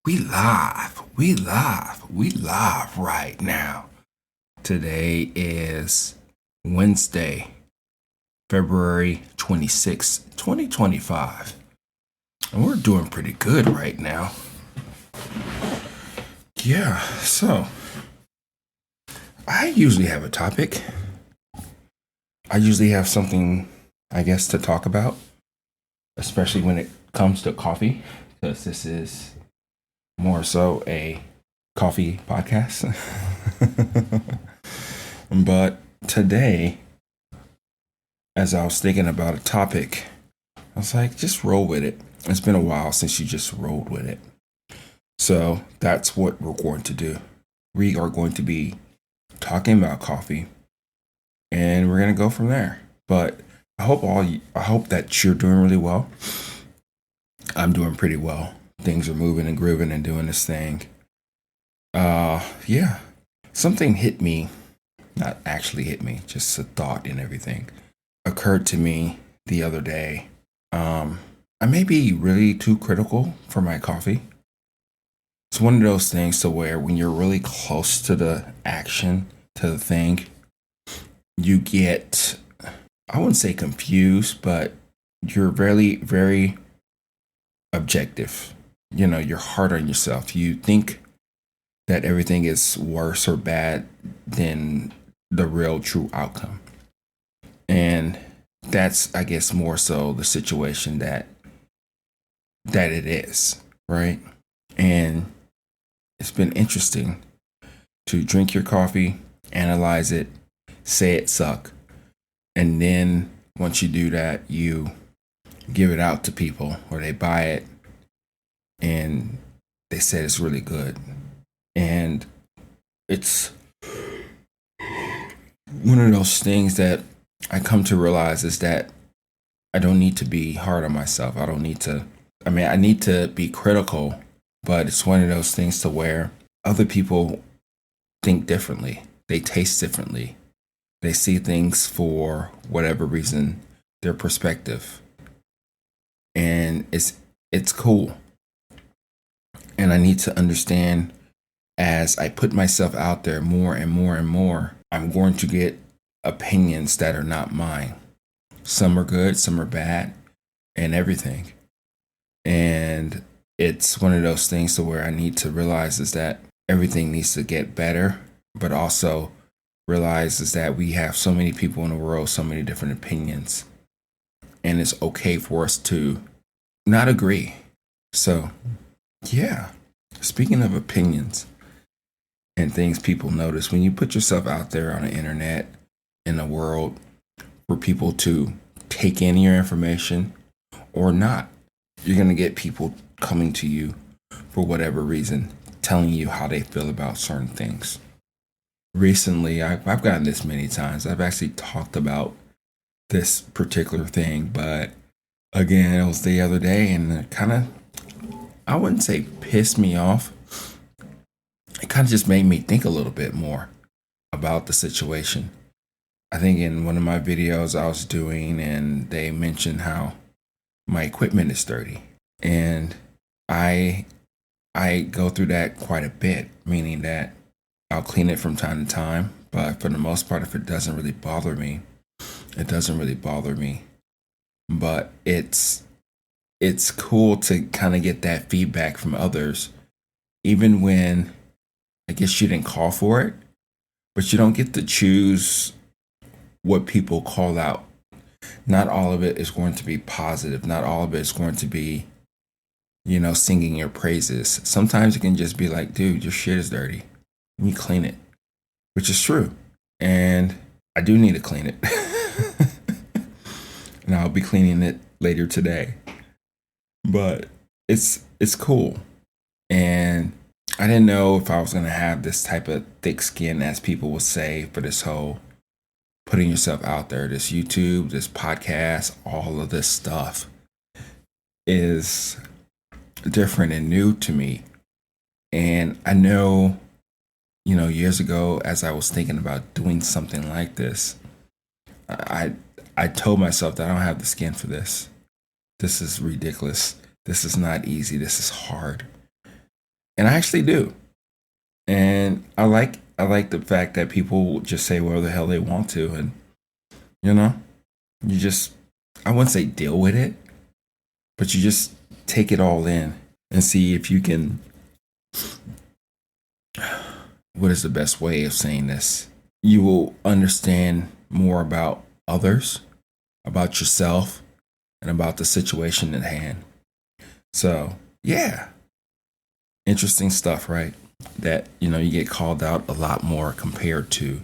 We live right now. Today is Wednesday, February 26th, 2025. And we're doing pretty good right now. Yeah, so I usually have a topic. I usually have something, I guess, to talk about, especially when it comes to coffee, because this is more so a coffee podcast. But today, as I was thinking about a topic, I was like, just roll with it. It's been a while since you just rolled with it. So that's what we're going to do. We are going to be talking about coffee and we're going to go from there. But I hope that you're doing really well. I'm doing pretty well. Things are moving and grooving and doing this thing. Yeah. Something hit me, not actually hit me, just a thought and everything occurred to me the other day. I may be really too critical for my coffee. It's one of those things to where when you're really close to the action, to the thing, you get, I wouldn't say confused, but you're very, very objective. You're hard on yourself. You think that everything is worse or bad than the real true outcome. And that's, I guess, more so the situation that it is, right? And it's been interesting to drink your coffee, analyze it, say it suck, and then once you do that, you give it out to people or they buy it and they said it's really good. And it's one of those things that I come to realize is that I don't need to be hard on myself. I need to be critical, but it's one of those things to where other people think differently. They taste differently. They see things for whatever reason, their perspective. And it's cool. And I need to understand as I put myself out there more and more and more, I'm going to get opinions that are not mine. Some are good, some are bad, and everything. And it's one of those things to where I need to realize is that everything needs to get better, but also realize is that we have so many people in the world, so many different opinions. And it's okay for us to not agree. So, yeah. Speaking of opinions and things people notice, when you put yourself out there on the internet, in the world, for people to take in your information or not, you're going to get people coming to you for whatever reason, telling you how they feel about certain things. Recently, I've gotten this many times. I've actually talked about this particular thing, but again, it was the other day and it kind of, I wouldn't say pissed me off. It kind of just made me think a little bit more about the situation. I think in one of my videos I was doing, and they mentioned how my equipment is dirty. And I go through that quite a bit, meaning that I'll clean it from time to time, but for the most part, if it doesn't really bother me, it doesn't really bother me. But it's cool to kind of get that feedback from others, even when I guess you didn't call for it, but you don't get to choose what people call out. Not all of it is going to be positive. Not all of it is going to be, singing your praises. Sometimes it can just be like, dude, your shit is dirty. Let me clean it, which is true. And I do need to clean it. And I'll be cleaning it later today. But it's cool. And I didn't know if I was going to have this type of thick skin, as people will say, for this whole putting yourself out there. This YouTube, this podcast, all of this stuff is different and new to me. And I know, years ago, as I was thinking about doing something like this, I told myself that I don't have the skin for this. This is ridiculous. This is not easy. This is hard. I actually do. And I like the fact that people just say whatever the hell they want to, and you know, you just, I wouldn't say deal with it, but you just take it all in and see if you can, what is the best way of saying this? You will understand more about others, about yourself, and about the situation at hand. So, yeah, interesting stuff, right? That, you get called out a lot more compared to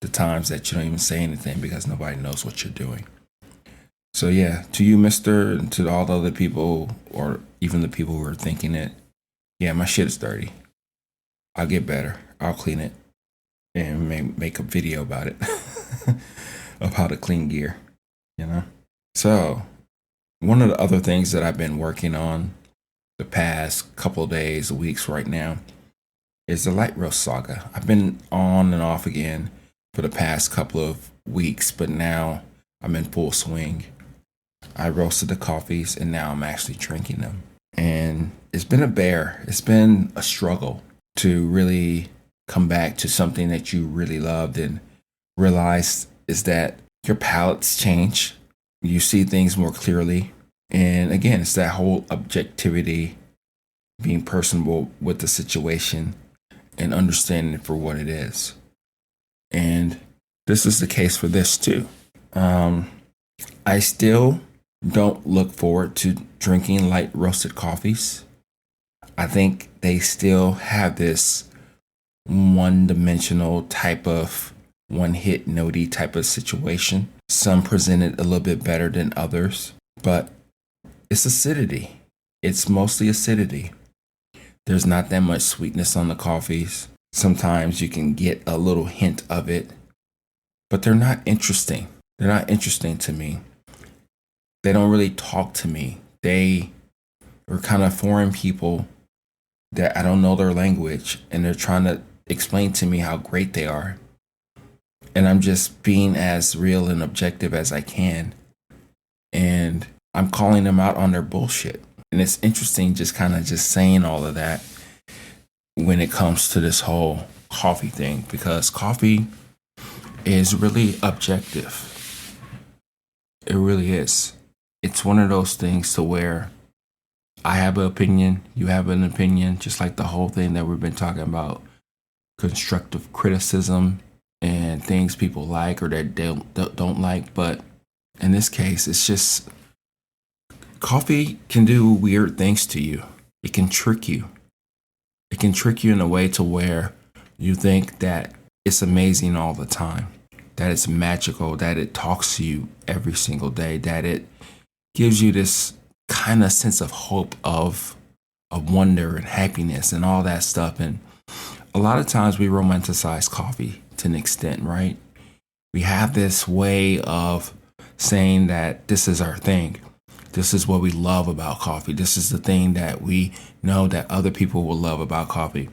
the times that you don't even say anything because nobody knows what you're doing. So, yeah, to you, mister, and to all the other people, or even the people who are thinking it, yeah, my shit is dirty. I'll get better. I'll clean it and make a video about it of how to clean gear, you know? So, one of the other things that I've been working on the past couple of days, weeks right now, is the light roast saga. I've been on and off again for the past couple of weeks, but now I'm in full swing. I roasted the coffees and now I'm actually drinking them. And it's been a bear. It's been a struggle to really come back to something that you really loved and realize is that your palates change. You see things more clearly. And again, it's that whole objectivity, being personable with the situation and understanding it for what it is. And this is the case for this too. I still don't look forward to drinking light roasted coffees. I think they still have this one dimensional type of one hit notey type of situation. Some present it a little bit better than others, but it's acidity. It's mostly acidity. There's not that much sweetness on the coffees. Sometimes you can get a little hint of it, but they're not interesting. They're not interesting to me. They don't really talk to me. They are kind of foreign people that I don't know their language, and they're trying to explain to me how great they are. And I'm just being as real and objective as I can. And I'm calling them out on their bullshit. And it's interesting just kind of just saying all of that when it comes to this whole coffee thing, because coffee is really objective. It really is. It's one of those things to where I have an opinion, you have an opinion, just like the whole thing that we've been talking about, constructive criticism and things people like or that they don't like. But in this case, it's just coffee can do weird things to you. It can trick you. It can trick you in a way to where you think that it's amazing all the time, that it's magical, that it talks to you every single day, that it gives you this kind of sense of hope of wonder and happiness and all that stuff. And a lot of times we romanticize coffee to an extent, right? We have this way of saying that this is our thing. This is what we love about coffee. This is the thing that we know that other people will love about coffee.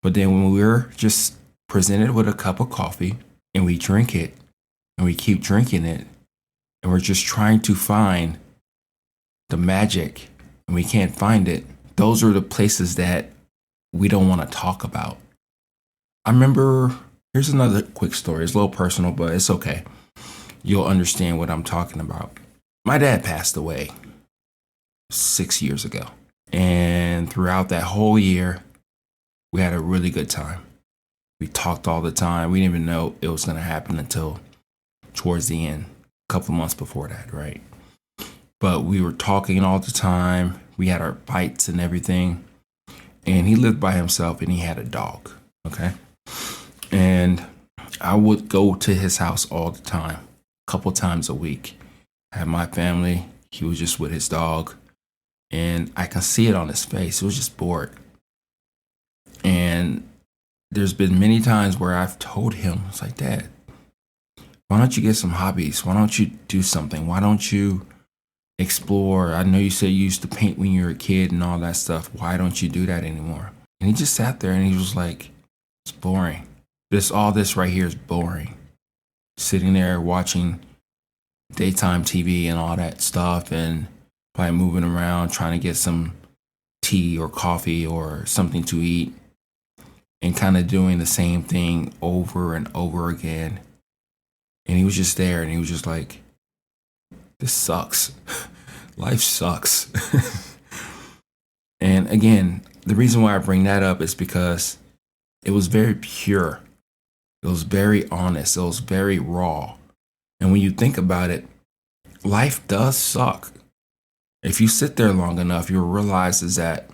But then when we're just presented with a cup of coffee and we drink it and we keep drinking it and we're just trying to find the magic and we can't find it, those are the places that we don't want to talk about. I remember, here's another quick story. It's a little personal, but it's okay. You'll understand what I'm talking about. My dad passed away 6 years ago. And throughout that whole year, we had a really good time. We talked all the time. We didn't even know it was going to happen until towards the end, a couple months before that, right? But we were talking all the time. We had our fights and everything. And he lived by himself and he had a dog, okay? And I would go to his house all the time, a couple times a week. I had my family. He was just with his dog. And I can see it on his face. He was just bored. And there's been many times where I've told him, it's like, Dad, why don't you get some hobbies? Why don't you do something? Why don't you explore? I know you said you used to paint when you were a kid and all that stuff. Why don't you do that anymore? And he just sat there and he was like, it's boring. All this right here is boring. Sitting there watching daytime TV and all that stuff and probably moving around trying to get some tea or coffee or something to eat and kind of doing the same thing over and over again. And he was just there and he was just like, this sucks. Life sucks. And again, the reason why I bring that up is because it was very pure. It was very honest. It was very raw. And when you think about it, life does suck. If you sit there long enough, you'll realize is that,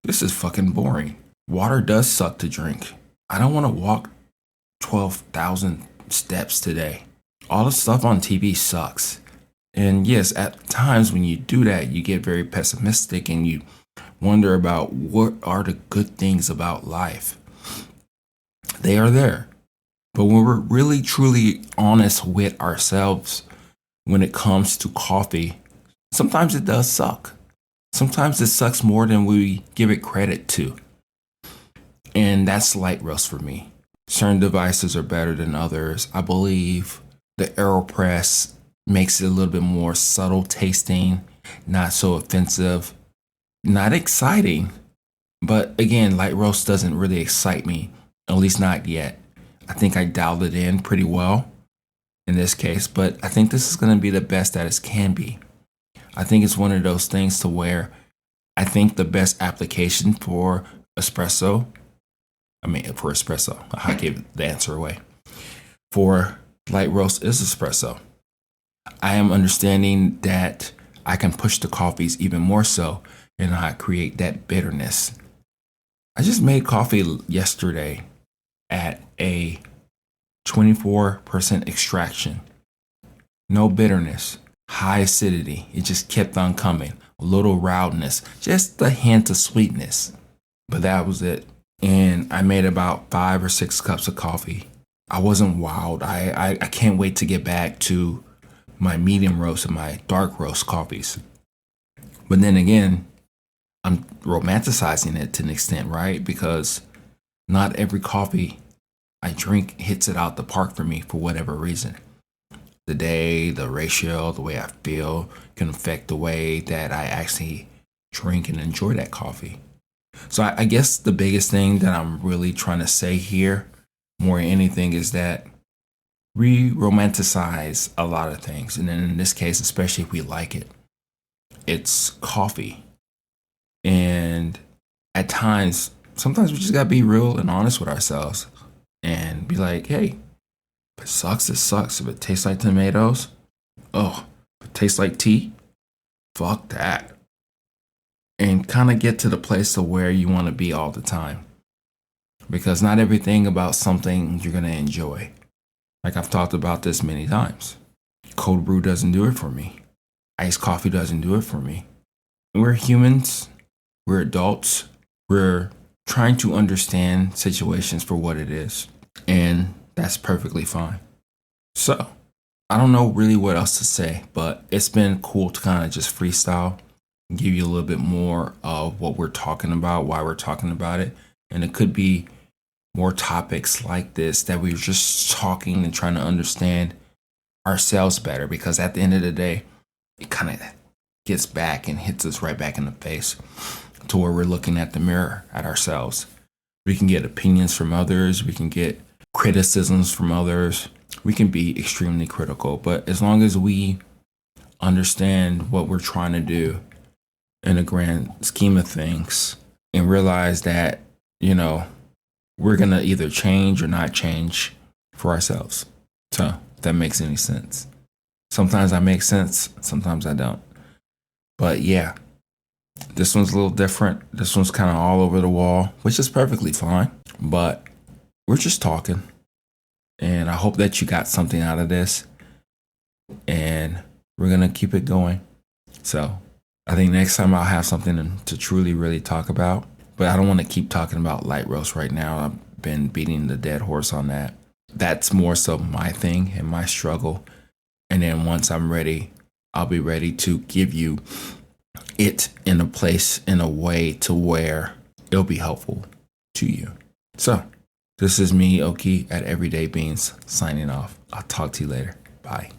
this is fucking boring. Water does suck to drink. I don't want to walk 12,000 steps today. All the stuff on TV sucks. And yes, at times when you do that, you get very pessimistic and you wonder about what are the good things about life. They are there. But when we're really truly honest with ourselves when it comes to coffee, sometimes it does suck. Sometimes it sucks more than we give it credit to. And that's light roast for me. Certain devices are better than others. I believe the AeroPress makes it a little bit more subtle tasting, not so offensive, not exciting. But again, light roast doesn't really excite me, at least not yet. I think I dialed it in pretty well in this case, but I think this is going to be the best that it can be. I think it's one of those things to where I think the best application for espresso, I gave the answer away. For light roast is espresso. I am understanding that I can push the coffees even more so and not create that bitterness. I just made coffee yesterday at a 24% extraction. No bitterness, high acidity. It just kept on coming. A little roundness, just a hint of sweetness. But that was it. And I made about 5 or 6 cups of coffee. I wasn't wild. I can't wait to get back to my medium roast and my dark roast coffees. But then again, I'm romanticizing it to an extent, right? Because not every coffee I drink hits it out the park for me for whatever reason. The day, the ratio, the way I feel can affect the way that I actually drink and enjoy that coffee. So I guess the biggest thing that I'm really trying to say here, more than anything, is that we romanticize a lot of things. And then in this case, especially if we like it, it's coffee. And at times, sometimes we just gotta be real and honest with ourselves and be like, hey, if it sucks, it sucks. If it tastes like tomatoes, if it tastes like tea, fuck that. And kind of get to the place to where you want to be all the time. Because not everything about something you're going to enjoy. Like I've talked about this many times. Cold brew doesn't do it for me. Iced coffee doesn't do it for me. We're humans. We're adults. We're trying to understand situations for what it is. And that's perfectly fine. So, I don't know really what else to say, but it's been cool to kind of just freestyle, give you a little bit more of what we're talking about, why we're talking about it. And it could be more topics like this that we're just talking and trying to understand ourselves better, because at the end of the day, it kind of gets back and hits us right back in the face to where we're looking at the mirror at ourselves. We can get opinions from others. We can get criticisms from others. We can be extremely critical, but as long as we understand what we're trying to do in a grand scheme of things and realize that, we're going to either change or not change for ourselves. So if that makes any sense. Sometimes I make sense, sometimes I don't. But yeah, this one's a little different. This one's kind of all over the wall, which is perfectly fine. But we're just talking. And I hope that you got something out of this. And we're going to keep it going. So I think next time I'll have something to truly, really talk about. But I don't want to keep talking about light roast right now. I've been beating the dead horse on that. That's more so my thing and my struggle. And then once I'm ready, I'll be ready to give you it in a place, in a way to where it'll be helpful to you. So this is me, Oki, at Everyday Beans, signing off. I'll talk to you later. Bye.